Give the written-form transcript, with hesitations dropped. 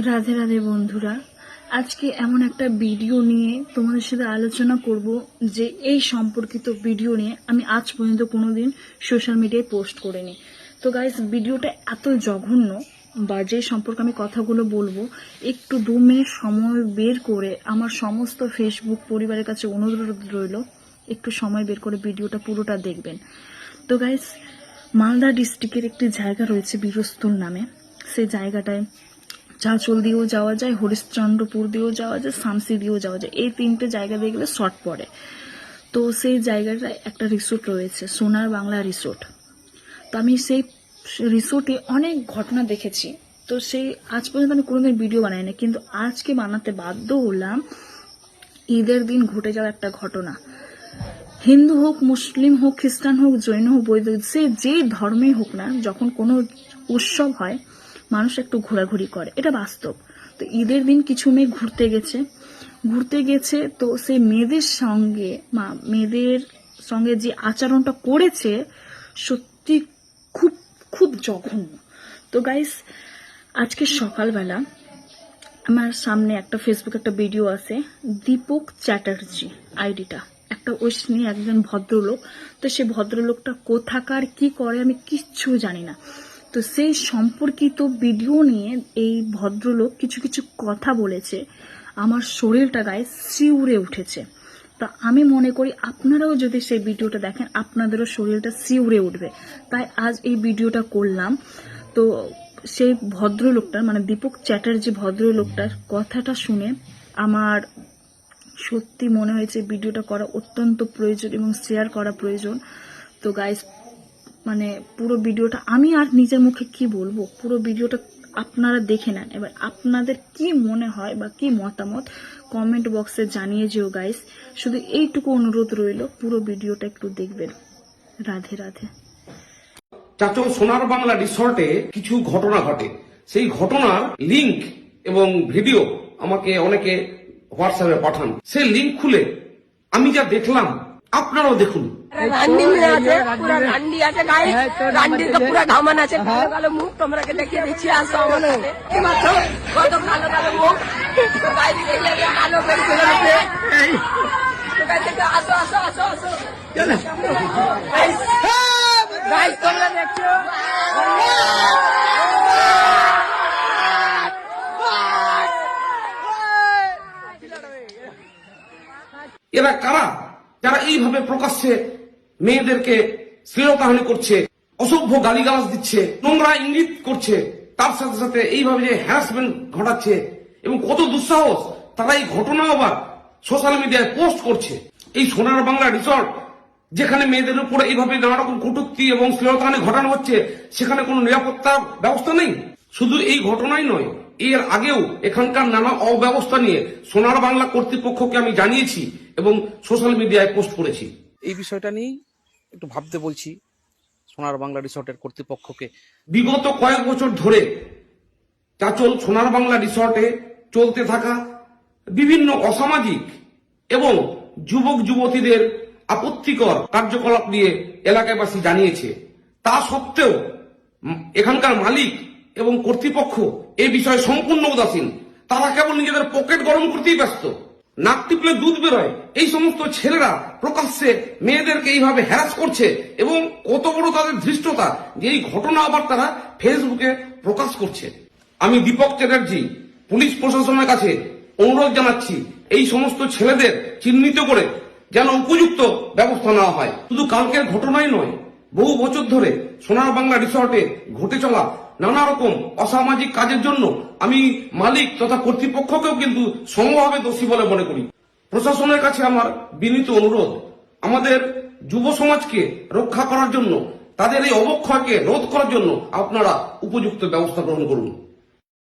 রাধে রাধে বন্ধুরা, আজকে এমন একটা ভিডিও নিয়ে তোমাদের সাথে আলোচনা করব যে এই সম্পর্কিত ভিডিও নিয়ে আমি আজ পর্যন্ত কোনোদিন সোশ্যাল মিডিয়ায় পোস্ট করিনি। তো গাইস, ভিডিওটা এত জঘন্য বা যে সম্পর্কে আমি কথাগুলো বলবো, একটু 2 মিনিট সময় বের করে আমার সমস্ত ফেসবুক পরিবারের কাছে অনুরোধ রইল, একটু সময় বের করে ভিডিওটা পুরোটা দেখবেন। তো গাইস, মালদা ডিস্ট্রিক্টের একটি জায়গা রয়েছে বীরস্থল নামে। সেই জায়গাটায় চাঁচল দিয়েও যাওয়া যায়, হরিশ্চন্দ্রপুর দিয়েও যাওয়া যায়, শামসি দিয়েও যাওয়া যায়। এই 3টে জায়গা দিয়ে গেলে শর্ট পড়ে। তো সেই জায়গাটায় একটা রিসোর্ট রয়েছে, সোনার বাংলা রিসোর্ট। তো আমি সেই রিসোর্টে অনেক ঘটনা দেখেছি। তো সেই আজ পর্যন্ত আমি কোনোদিন ভিডিও বানাইনি, কিন্তু আজকে বানাতে বাধ্য হলাম। ঈদের দিন ঘটে যাওয়া একটা ঘটনা। হিন্দু হোক, মুসলিম হোক, খ্রিস্টান হোক, জৈন হোক, বৌদ্ধ, সে যে ধর্মেই হোক না, যখন কোনো উৎসব হয় মানুষ একটু ঘোরাঘুরি করে, এটা বাস্তব। তো ঈদের দিন কিছু মেয়ে ঘুরতে গেছে তো সেই মেয়েদের সঙ্গে যে আচরণটা করেছে সত্যি খুব খুব জঘন্য। তো গাইস, আজকে সকালবেলা আমার সামনে একটা ফেসবুক একটা ভিডিও আছে, দীপক চ্যাটার্জি আইডিটা, একটা ওইসনি একজন ভদ্রলোক। তো সেই ভদ্রলোকটা কোথাকার কি করে আমি কিচ্ছু জানি না। তো সেই সম্পর্কিত ভিডিও নিয়ে এই ভদ্রলোক কিছু কিছু কথা বলেছে, আমার শরীরটা গায়ে শিউরে উঠেছে। তা আমি মনে করি আপনারাও যদি সেই ভিডিওটা দেখেন আপনাদেরও শরীরটা শিউরে উঠবে, তাই আজ এই ভিডিওটা করলাম। তো সেই ভদ্রলোকটার মানে দীপক চ্যাটার্জি ভদ্রলোকটার কথাটা শুনে আমার সত্যি মনে হয়েছে ভিডিওটা করা অত্যন্ত প্রয়োজন এবং শেয়ার করা প্রয়োজন। তো গাইস, মানে পুরো ভিডিওটা আমি আর নিজের মুখে কি বলবো, পুরো ভিডিওটা আপনারা দেখে নেন। এবার আপনাদের কি মনে হয় বা কি মতামত কমেন্ট বক্সে জানিয়ে যেও গাইস। শুধু এইটুকু অনুরোধ রইল, পুরো ভিডিওটা একটু দেখবেন। রাধে রাধে। চাচল সোনার বাংলা রিসর্টে কিছু ঘটনা ঘটে। সেই ঘটনার লিংক এবং ভিডিও আমাকে অনেকে হোয়াটসঅ্যাপে পাঠান। সেই লিংক খুলে আমি যা দেখলাম আপনারাও দেখুন। রান্ডি মেয়ে আছে, পুরা রান্ডি আছে গায়ে, রান্ডির তো পুরা ঘামান আছে, কালো কালো মুখ তোমরাকে দেখিয়ে দিচ্ছি। আসো আমার সাথে, মাত্র কত কালো কালো মুখ, তো বাইরে দেখলে কালো পেন ফেলে দেবে। আসো আসো আসো আসো গাইস, তোমরা দেখছো এরা কারা যারা এইভাবে প্রকাশ্যে মেয়েদেরকে শ্লীলতাহানি করছে, অসভ্য গালিগালাজ দিচ্ছে, নোংরা ইঙ্গিত করছে, তার সাথে সাথে এইভাবে যে হ্যারাসমেন্ট ঘটাচ্ছে, এবং কত দুঃসাহস তারা এই ঘটনা আবার সোশ্যাল মিডিয়ায় পোস্ট করছে। এই সোনার বাংলা রিসর্ট যেখানে মেয়েদের উপরে এইভাবে নানা রকম কটূক্তি এবং শ্লীলতাহানি ঘটানো হচ্ছে, সেখানে কোনো নিরাপত্তা ব্যবস্থা নেই। শুধু এই ঘটনাই নয়, এর আগেও এখানকার নানা অব্যবস্থা নিয়ে সোনার বাংলা কর্তৃপক্ষকে আমি জানিয়েছি এবং সোশ্যাল মিডিয়ায় পোস্ট করেছি। এই বিষয়টা নিয়েই একটু ভাবতে বলছি সোনার বাংলা রিসর্টের কর্তৃপক্ষকে। বিগত কয়েক বছর ধরে চাচল সোনার বাংলা রিসর্টে চলতে থাকা বিভিন্ন অসামাজিক এবং যুবক যুবতীদের আপত্তিকর কার্যকলাপ নিয়ে এলাকাবাসী জানিয়েছে। তা সত্ত্বেও এখানকার মালিক এবং কর্তৃপক্ষ এই বিষয়ে সম্পূর্ণ উদাসীন। তারা কেবল নিজেদের পকেট গরম করতেই ব্যস্ত। নাক টিপলে দুধ বেরোয়, এই সমস্ত ছেলেরা প্রকাশ্যে মেয়েদেরকে এইভাবে হ্যারাস করছে, এবং কত বড় তাদের ধৃষ্টতা যে এই ঘটনা আবার তারা ফেসবুকে প্রকাশ করছে। আমি দীপক চ্যাটার্জি পুলিশ প্রশাসনের কাছে অনুরোধ জানাচ্ছি, এই সমস্ত ছেলেদের চিহ্নিত করে যেন উপযুক্ত ব্যবস্থা নেওয়া হয়। শুধু কালকের ঘটনাই নয়, বহু বছর ধরে সোনার বাংলা রিসর্টে ঘটে চলা নানা রকম অসামাজিক কাজের জন্য আমি মালিক তথা কর্তৃপক্ষকেও কিন্তু সমভাবে দোষী বলে মনে করি। প্রশাসনের কাছে আমার বিনীত অনুরোধ, আমাদের যুব সমাজকে রক্ষা করার জন্য, তাদের এই অবক্ষয়কে রোধ করার জন্য আপনারা উপযুক্ত ব্যবস্থা গ্রহণ করুন।